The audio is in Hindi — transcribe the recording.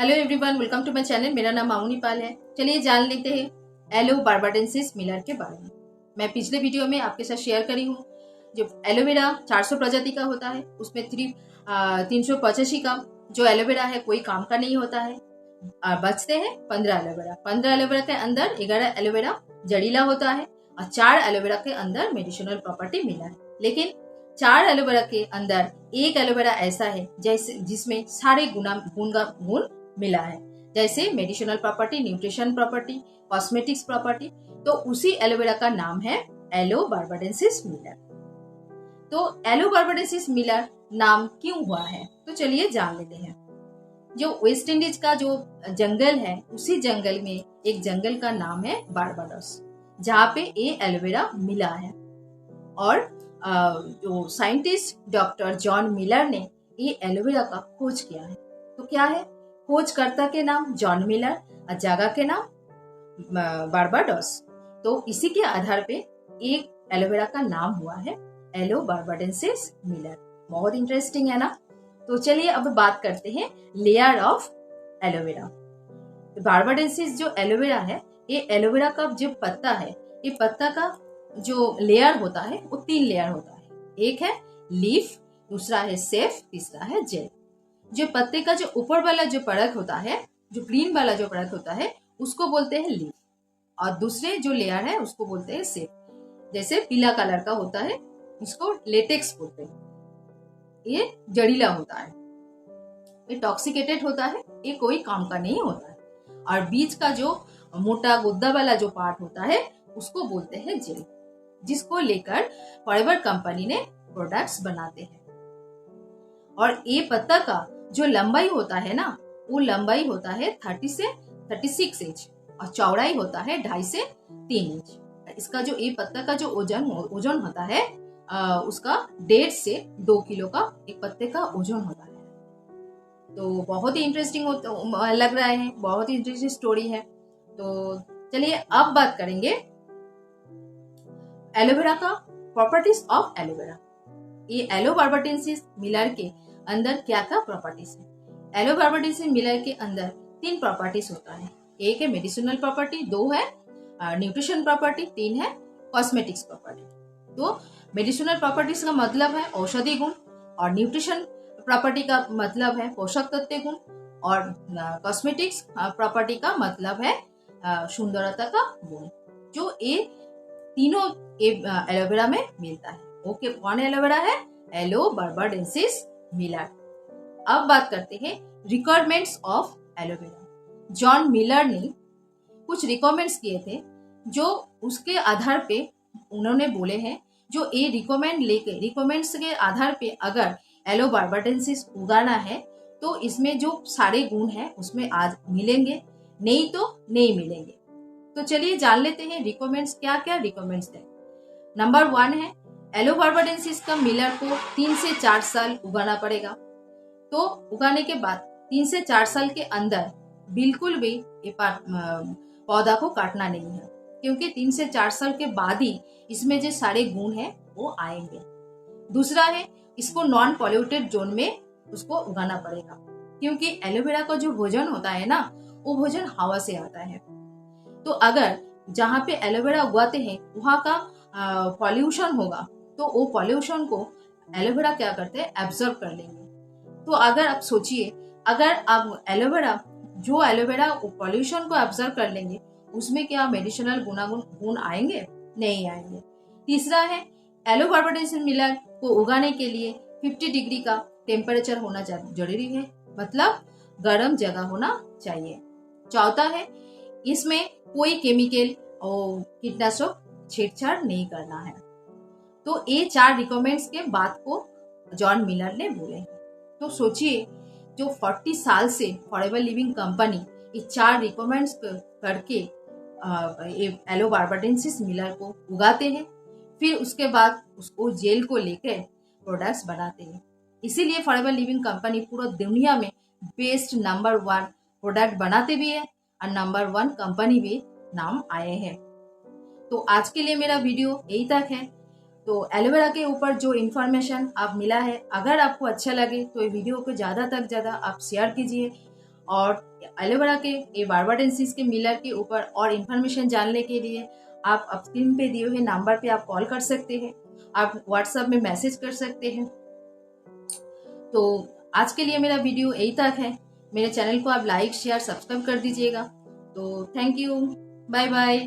Hello everyone, welcome to my channel. मेरा नाम मामुनी पाल है। चलिए जान लेते हैं एलो बार्बाडेंसिस मिलर के बारे में। मैं पिछले वीडियो में आपके साथ शेयर करी हूँ, जो एलोवेरा 400 प्रजाति का होता है, उसमें 385 का जो एलोवेरा है कोई काम का नहीं होता है। बचते हैं 15 एलोवेरा। 15 एलोवेरा के अंदर 11 एलोवेरा जड़ीला होता है और 4 एलोवेरा के अंदर मेडिसिनल प्रॉपर्टी मिला है। लेकिन 4 एलोवेरा के अंदर एक एलोवेरा ऐसा है जैसे जिसमें सारे गुण मिला है, जैसे medicinal property, nutrition property, cosmetics property. तो उसी एलोवेरा का नाम है एलो बार्बाडेंसिस मिलर। तो एलो बार्बाडेंसिस मिलर नाम क्यों हुआ है, तो चलिए जान लेते हैं। जो वेस्ट इंडीज का जो जंगल है, उसी जंगल में एक जंगल का नाम है बारबाडोस, जहाँ पे ये एलोवेरा मिला है। और जो साइंटिस्ट डॉक्टर जॉन मिलर ने ये एलोवेरा का खोज किया है। तो क्या है, खोजकर्ता के नाम जॉन मिलर और जगह के नाम बारबाडोस। तो इसी के आधार पे एक एलोवेरा का नाम हुआ है एलो बार्बाडेंसिस मिलर। बहुत इंटरेस्टिंग है ना। तो चलिए अब बात करते हैं लेयर ऑफ एलोवेरा। बार्बाडेंसिस जो एलोवेरा है, ये एलोवेरा का जो पत्ता है, ये पत्ता का जो लेयर होता है वो 3 लेयर होता है। एक है लीफ, दूसरा है सेफ, तीसरा है जेल। जो पत्ते का जो ऊपर वाला जो परत होता है, जो ग्रीन वाला जो परत होता है, उसको बोलते हैं लीफ, और दूसरे जो लेयर है उसको बोलते हैं सेफ। जैसे पीला कलर का होता है उसको लेटेक्स बोलते हैं। ये जड़ीला होता है, ये टॉक्सिकेटेड होता है, ये कोई काम का नहीं होता है। और बीच का जो मोटा गुद्दा वाला जो पार्ट होता है उसको बोलते हैं जेल, जिसको लेकर फॉरएवर कंपनी ने प्रोडक्ट्स बनाते हैं। और ये पत्ता का जो लंबाई होता है ना, वो लंबाई होता है 30 से 36 इंच और चौड़ाई होता है 2.5 से 3 इंच। इसका जो ये पत्ता का जो ओजन होता है, उसका 1.5 से 2 किलो का एक पत्ते का ओजन होता है। तो बहुत ही इंटरेस्टिंग लग रहा है, बहुत ही इंटरेस्टिंग स्टोरी है। तो चलिए अब बात करेंगे एलोवेरा का प्रॉपर्टीज ऑफ एलोवेरा। ये एलो बार्बाडेंसिस मिलर के अंदर क्या क्या प्रॉपर्टीज है। एलो बार्बाडेंसिस मिलर के अंदर 3 प्रॉपर्टीज होता है। एक है मेडिसिनल प्रॉपर्टी, 2 है न्यूट्रिशन प्रॉपर्टी, 3 है कॉस्मेटिक्स प्रॉपर्टी। तो मेडिसिनल प्रॉपर्टीज का मतलब है औषधि गुण, और न्यूट्रिशन प्रॉपर्टी का मतलब है पोषक तत्व गुण, और कॉस्मेटिक्स प्रॉपर्टी का मतलब है सुंदरता का गुण। जो ये तीनों एलोवेरा में मिलता है। ओके, कौन एलोवेरा है? Yellow barbadensis Miller. अब बात करते हैं requirements of aloe vera. John Miller ने कुछ रिकमेंड्स किए थे, जो उसके आधार पे उन्होंने बोले हैं, जो ये रिकमेंड्स के आधार पे अगर एलो बार्बाडेंसिस उगाना है तो इसमें जो सारे गुण हैं उसमें आज मिलेंगे, नहीं तो नहीं मिलेंगे। तो चलिए जान लेते हैं रिकमेंड्स क्या क्या रिकमेंड्स है। नंबर 1 है एलो बार्बाडेंसिस का मिलर को 3 से 4 साल उगाना पड़ेगा। तो उगाने के बाद 3 से 4 साल के अंदर बिल्कुल भी ये पौधा को काटना नहीं है, क्योंकि 3 से 4 साल के बाद ही इसमें जो सारे गुण हैं वो आएंगे। दूसरा है इसको नॉन पॉल्यूटेड जोन में उसको उगाना पड़ेगा, क्योंकि एलोवेरा का जो भोजन होता है ना, वो भोजन हवा से आता है। तो अगर जहाँ पे एलोवेरा उगाते हैं वहाँ का पॉल्यूशन होगा, तो वो पॉल्यूशन को एलोवेरा क्या करते हैं, एब्जॉर्ब कर लेंगे। तो अगर आप सोचिए, अगर आप एलोवेरा पॉल्यूशन को एब्जॉर्ब कर लेंगे, उसमें क्या मेडिसिनल गुण आएंगे? नहीं आएंगे। तीसरा है एलो बार्बाडेंसिस मिलर को उगाने के लिए 50 डिग्री का टेम्परेचर होना जरूरी है, मतलब गर्म जगह होना चाहिए। चौथा है इसमें कोई केमिकल और कीटनाशक छेड़छाड़ नहीं करना है। तो ये 4 रिकमेंड्स के बात को जॉन मिलर ने बोले। तो सोचिए, जो 40 साल से फॉरएवर लिविंग कंपनी ये 4 रिकमेंड्स करके एलो बार्बाडेंसिस मिलर को उगाते हैं, फिर उसके बाद उसको जेल को लेकर प्रोडक्ट्स बनाते हैं। इसीलिए फॉरएवर लिविंग कंपनी पूरा दुनिया में बेस्ट नंबर 1 प्रोडक्ट बनाते भी है और नंबर 1 कंपनी भी नाम आए हैं। तो आज के लिए मेरा वीडियो यही तक है। तो एलोवेरा के ऊपर जो इन्फॉर्मेशन आप मिला है, अगर आपको अच्छा लगे तो ये वीडियो को ज़्यादा तक ज़्यादा आप शेयर कीजिए और एलोवेरा के ये बार्बाडेंसिस के मिलर के ऊपर और इन्फॉर्मेशन जानने के लिए आप स्क्रीन पे दिए हुए नंबर पे आप कॉल कर सकते हैं, आप व्हाट्सएप में मैसेज कर सकते हैं। तो आज के लिए मेरा वीडियो यही तक है। मेरे चैनल को आप लाइक शेयर सब्सक्राइब कर दीजिएगा। तो थैंक यू, बाय बाय।